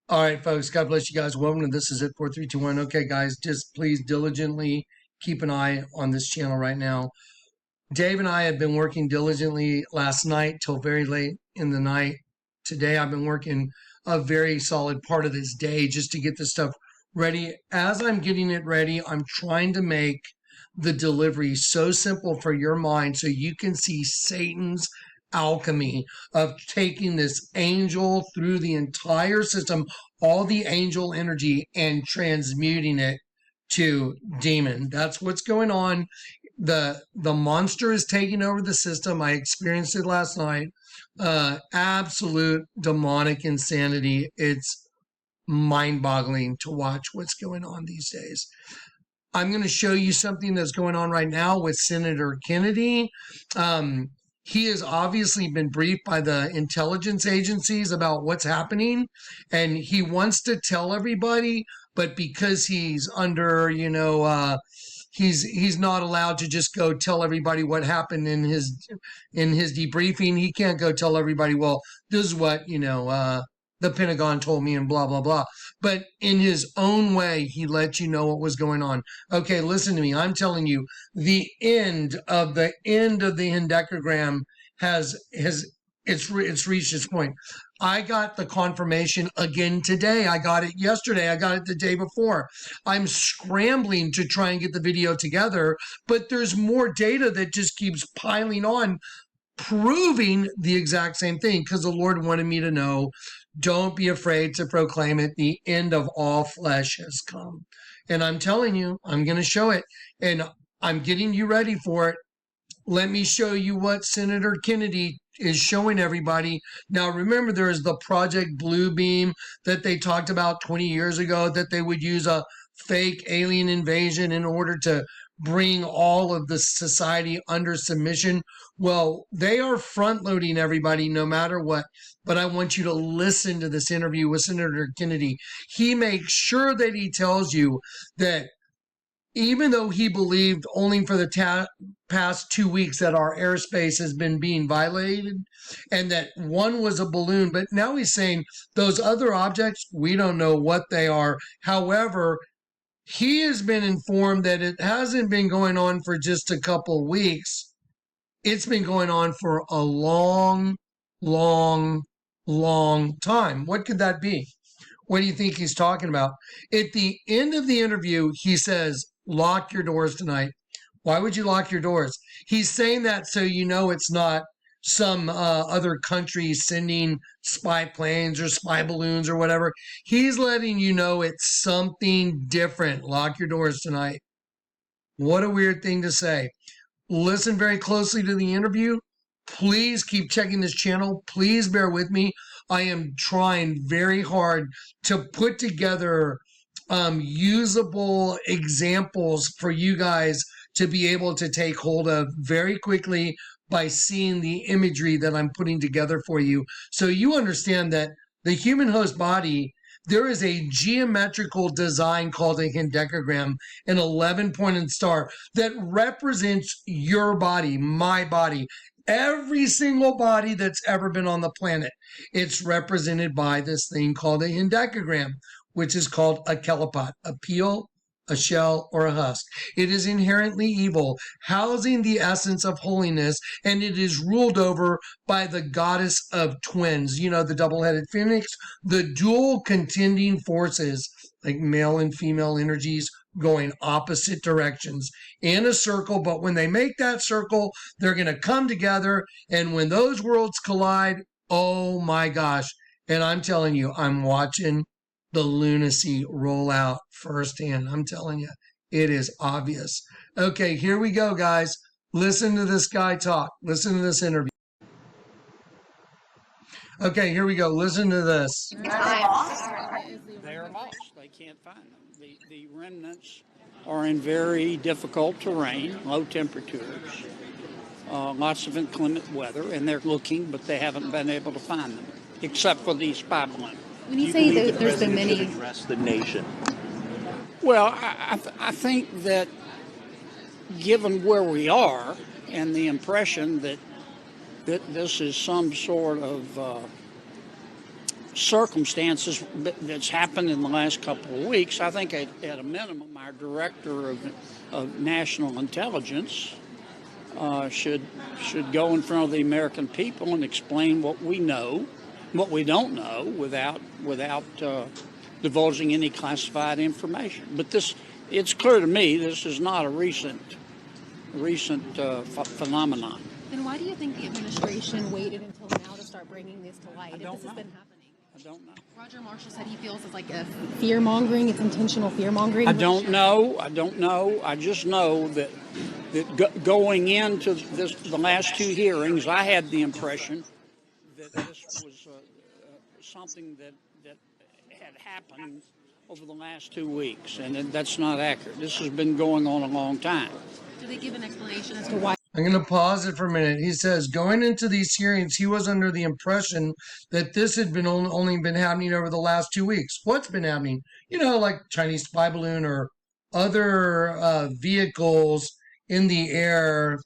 All right, folks. God bless you guys. Welcome to This Is It 4321. Okay, guys, just please diligently keep an eye on this channel right now. Dave and I have been working diligently last night till very late in the night. Today, I've been working a very solid part of this day just to get this stuff ready. As I'm getting it ready, I'm trying to make the delivery so simple for your mind so you can see Satan's alchemy of taking this angel through the entire system, all the angel energy, and transmuting it to demon. That's what's going on. The monster is taking over the system. I experienced it last night. Absolute demonic insanity. It's mind-boggling to watch what's going on these days. I'm going to show you something that's going on right now with Senator Kennedy. He has obviously been briefed by the intelligence agencies about what's happening, and he wants to tell everybody, but because he's under, he's not allowed to just go tell everybody what happened in his debriefing. He can't go tell everybody, well, this is what the Pentagon told me and blah blah blah. But in his own way, he let you know what was going on. Okay, listen to me. I'm telling you, the end of the hendecagram it's reached its point. I got the confirmation again today. I got it yesterday. I got it the day before. I'm scrambling to try and get the video together, but there's more data that just keeps piling on, proving the exact same thing, because the Lord wanted me to know, don't be afraid to proclaim it. The end of all flesh has come. And I'm telling you, I'm going to show it, and I'm getting you ready for it. Let me show you what Senator Kennedy is showing everybody. Now, remember, there is the Project Bluebeam that they talked about 20 years ago, that they would use a fake alien invasion in order to bring all of the society under submission. Well, they are front loading everybody no matter what. But I want you to listen to this interview with Senator Kennedy. He makes sure that he tells you that even though he believed only for the past 2 weeks that our airspace has been being violated and that one was a balloon, but now he's saying those other objects, we don't know what they are. However, he has been informed that it hasn't been going on for just a couple weeks. It's been going on for a long, long, long time. What could that be? What do you think he's talking about? At the end of the interview, he says, lock your doors tonight. Why would you lock your doors? He's saying that so you know it's not some other country sending spy planes or spy balloons or whatever. He's letting you know it's something different. Lock your doors tonight. What a weird thing to say. Listen very closely to the interview. Please keep checking this channel. Please bear with me. I am trying very hard to put together usable examples for you guys to be able to take hold of very quickly by seeing the imagery that I'm putting together for you. So you understand that the human host body, there is a geometrical design called a hendecagram, an 11-pointed star that represents your body, my body, every single body that's ever been on the planet. It's represented by this thing called a hendecagram, which is called a kelipot, a peel, a shell, or a husk. It is inherently evil, housing the essence of holiness, and it is ruled over by the goddess of twins, you know, the double-headed phoenix, the dual contending forces, like male and female energies going opposite directions in a circle. But when they make that circle, they're going to come together, and when those worlds collide, oh my gosh. And I'm telling you, I'm watching the lunacy roll out firsthand. I'm telling you, it is obvious. Okay, here we go, guys. Listen to this guy talk. Listen to this interview. Okay, here we go. Listen to this. They're lost. They can't find them. The remnants are in very difficult terrain, low temperatures, lots of inclement weather, and they're looking, but they haven't been able to find them, except for these spy balloons. When you say there's been many, address the nation. Well, I think that given where we are and the impression that this is some sort of circumstances that's happened in the last couple of weeks, I think at a minimum, our director of national intelligence should go in front of the American people and explain what we know, what we don't know, without divulging any classified information. But it's clear to me this is not a recent phenomenon. Then why do you think the administration waited until now to start bringing this to light? If this has been happening. I don't know. Roger Marshall said he feels it's like a fear mongering. It's intentional fear mongering. I don't know. I just know that going into the last two hearings, I had the impression that this was something that had happened over the last 2 weeks, and that's not accurate. This has been going on a long time. Do they give an explanation as to why? I'm going to pause it for a minute. He says, going into these hearings, he was under the impression that this had been only been happening over the last 2 weeks. What's been happening? Like Chinese spy balloon or other vehicles in the air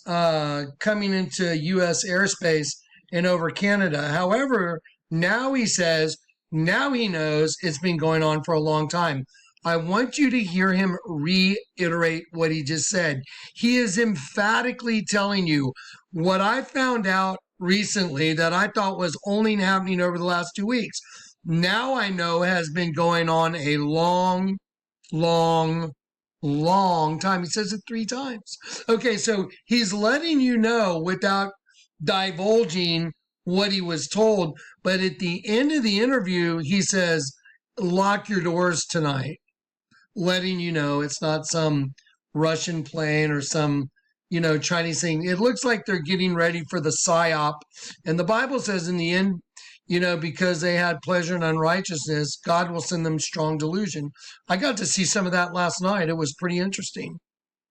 coming into U.S. airspace and over Canada. However, now he says, now he knows it's been going on for a long time. I want you to hear him reiterate what he just said. He is emphatically telling you what I found out recently that I thought was only happening over the last 2 weeks. Now I know has been going on a long, long, long time. He says it 3 times. Okay, so he's letting you know without divulging what he was told. But at the end of the interview, he says, lock your doors tonight, letting you know it's not some Russian plane or some, Chinese thing. It looks like they're getting ready for the psyop. And the Bible says in the end, because they had pleasure in unrighteousness, God will send them strong delusion. I got to see some of that last night. It was pretty interesting.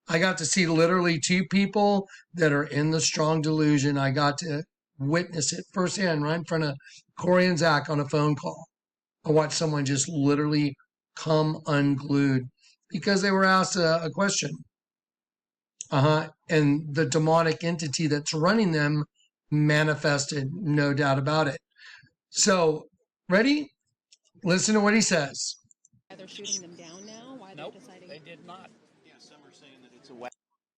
I got to see literally 2 people that are in the strong delusion. I got to witness it firsthand right in front of Corey and Zach on a phone call. I watched someone just literally come unglued because they were asked a question. And the demonic entity that's running them manifested, no doubt about it. So, ready? Listen to what he says. Why they're shooting them down now? Why Nope, they're deciding? they did not. Yeah, some are saying that it's a.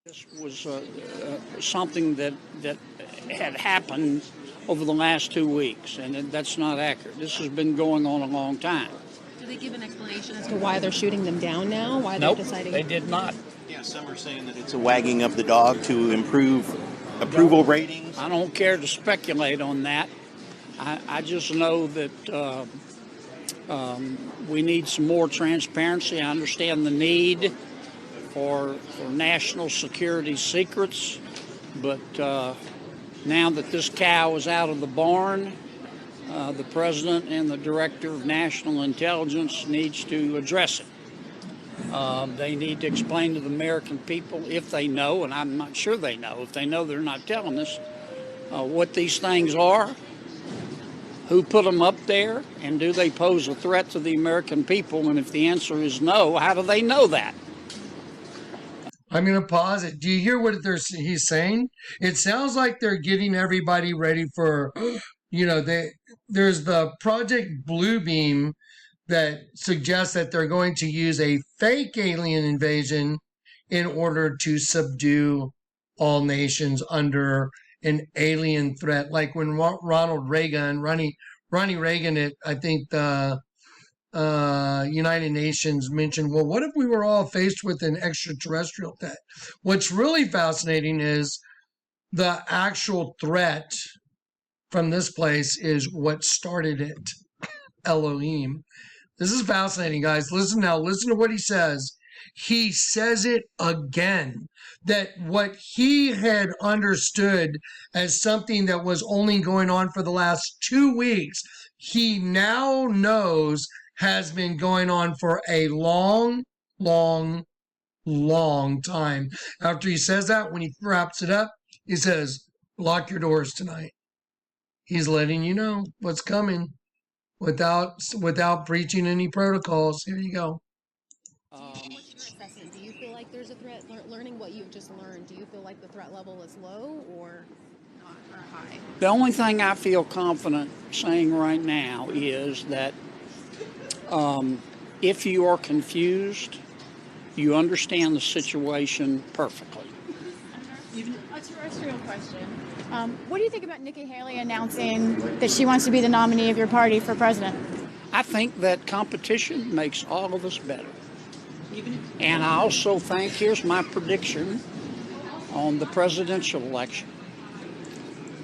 This was something that had happened over the last 2 weeks, and that's not accurate. This has been going on a long time. Do they give an explanation as to why they're shooting them down now? Why Nope, they're deciding? they did not. Yeah, some are saying that it's a wagging of the dog to improve approval ratings. I don't care to speculate on that. I just know that we need some more transparency. I understand the need for national security secrets, but now that this cow is out of the barn, the president and the director of national intelligence needs to address it. They need to explain to the American people, if they know, and I'm not sure they know. If they know, they're not telling us what these things are, who put them up there, and do they pose a threat to the American people? And if the answer is no, how do they know that? I'm going to pause it. Do you hear what he's saying? It sounds like they're getting everybody ready for, there's the Project Bluebeam that suggests that they're going to use a fake alien invasion in order to subdue all nations under an alien threat. Like when Ronnie Reagan at, I think, the United Nations mentioned, well, what if we were all faced with an extraterrestrial threat? What's really fascinating is the actual threat from this place is what started it, Elohim. This is fascinating, guys. Listen to what he says. He says it again, that what he had understood as something that was only going on for the last 2 weeks, he now knows has been going on for a long, long, long time. After he says that, when he wraps it up, he says, lock your doors tonight. He's letting you know what's coming without breaching any protocols. Here you go. What's your assessment? Do you feel like there's a threat? Learning what you've just learned, do you feel like the threat level is low or not? high? The only thing I feel confident saying right now is that if you are confused, you understand the situation perfectly. A terrestrial question. What do you think about Nikki Haley announcing that she wants to be the nominee of your party for president? I think that competition makes all of us better. And I also think, here's my prediction on the presidential election,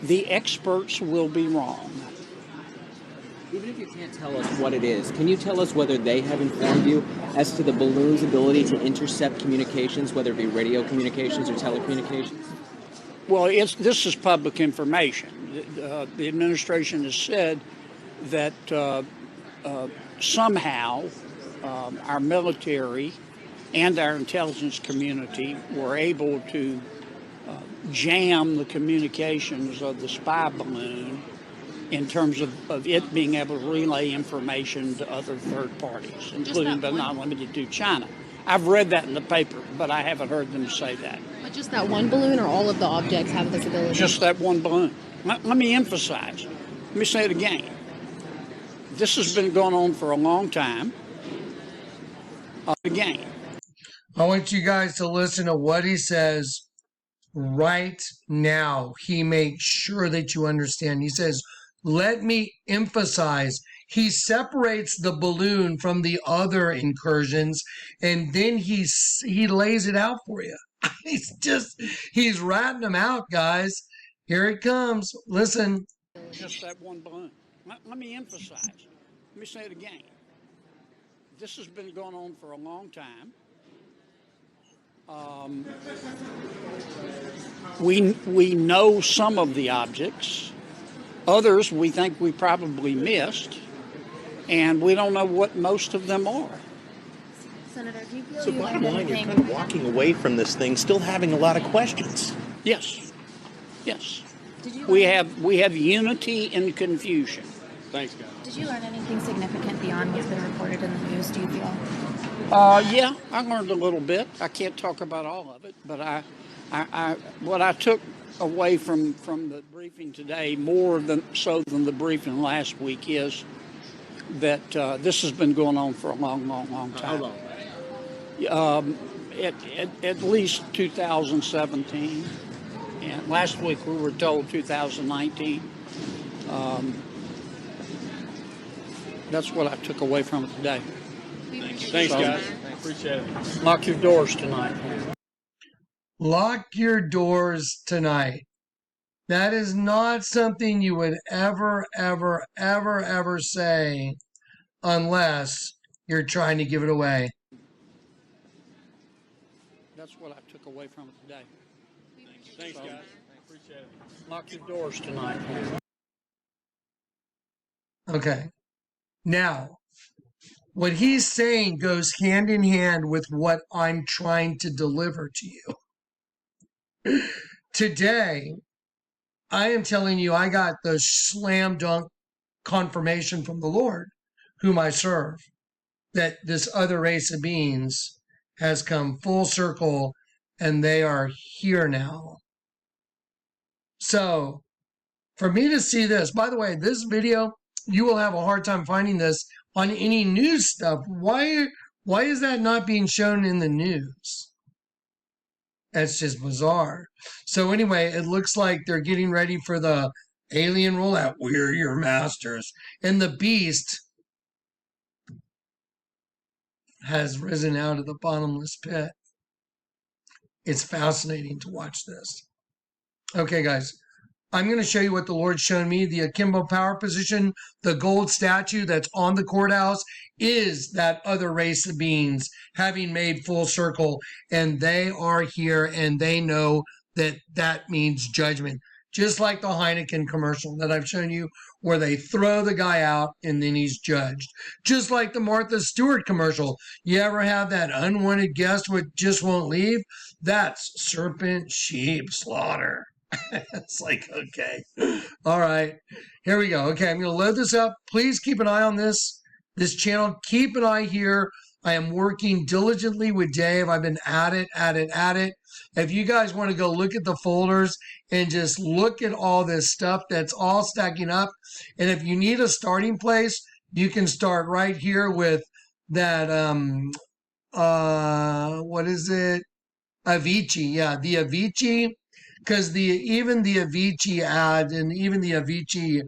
the experts will be wrong. Even if you can't tell us what it is, can you tell us whether they have informed you as to the balloon's ability to intercept communications, whether it be radio communications or telecommunications? Well, this is public information. The administration has said that somehow our military and our intelligence community were able to jam the communications of the spy balloon in terms of it being able to relay information to other third parties, including but not limited to China. I've read that in the paper, but I haven't heard them say that. But just that one balloon, or all of the objects have this ability? Just that one balloon. Let me emphasize. Let me say it again. This has been going on for a long time. Again. I want you guys to listen to what he says right now. He makes sure that you understand. He says, let me emphasize. He separates the balloon from the other incursions, and then he lays it out for you. He's ratting them out, guys. Here it comes. Listen. Just that one balloon. Let me emphasize. Let me say it again. This has been going on for a long time. We know some of the objects. Others we think we probably missed, and we don't know what most of them are. Senator, do you feel So you bottom learned line, you're anything? kind of walking away from this thing, still having a lot of questions. Yes. We have unity in confusion. Thanks, guys. Did you learn anything significant beyond what's been reported in the news, do you feel? Yeah, I learned a little bit. I can't talk about all of it, but what I took away from the briefing today, more than the briefing last week, is that this has been going on for a long time. How long? At least 2017, and last week we were told 2019. That's what I took away from it today. Thanks, guys. Appreciate it. Lock your doors tonight. Lock your doors tonight. That is not something you would ever say unless you're trying to give it away. That's what I took away from it today. Thanks, guys. Appreciate it. Lock your doors tonight. Okay. Now, what he's saying goes hand in hand with what I'm trying to deliver to you. Today, I am telling you, I got the slam dunk confirmation from the Lord, whom I serve, that this other race of beings has come full circle and they are here now. So, for me to see this, by the way, this video, you will have a hard time finding this on any news stuff. Why is that not being shown in the news? That's just bizarre. So anyway, it looks like they're getting ready for the alien rollout. We're your masters. And the beast has risen out of the bottomless pit. It's fascinating to watch this. Okay, guys. I'm going to show you what the Lord's shown me. The akimbo power position, the gold statue that's on the courthouse, is that other race of beings having made full circle, and they are here, and they know that that means judgment. Just like the Heineken commercial that I've shown you, where they throw the guy out and then he's judged. Just like the Martha Stewart commercial. You ever have that unwanted guest which just won't leave? That's serpent sheep slaughter. It's like, okay. All right. Here we go. Okay, I'm going to load this up. Please keep an eye on this channel. Keep an eye here. I am working diligently with Dave. I've been at it. If you guys want to go look at the folders and just look at all this stuff that's all stacking up, and if you need a starting place, you can start right here with that what is it? Avicii, yeah, the Avicii, because even the Avicii ad and even the Avicii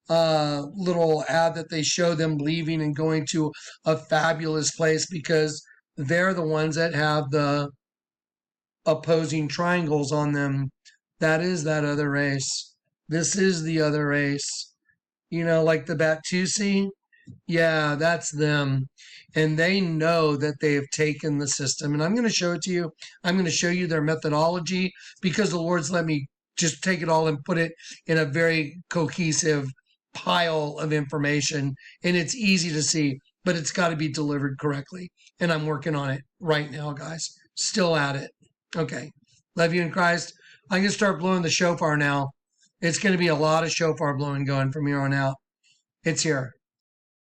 little ad that they show them leaving and going to a fabulous place because they're the ones that have the opposing triangles on them. That is that other race. This is the other race. You know, like the Batusi. Yeah, that's them. And they know that they have taken the system. And I'm going to show it to you. I'm going to show you their methodology because the Lord's let me just take it all and put it in a very cohesive pile of information. And it's easy to see, but it's got to be delivered correctly. And I'm working on it right now, guys. Still at it. Okay. Love you in Christ. I'm going to start blowing the shofar now. It's going to be a lot of shofar blowing going from here on out. It's here.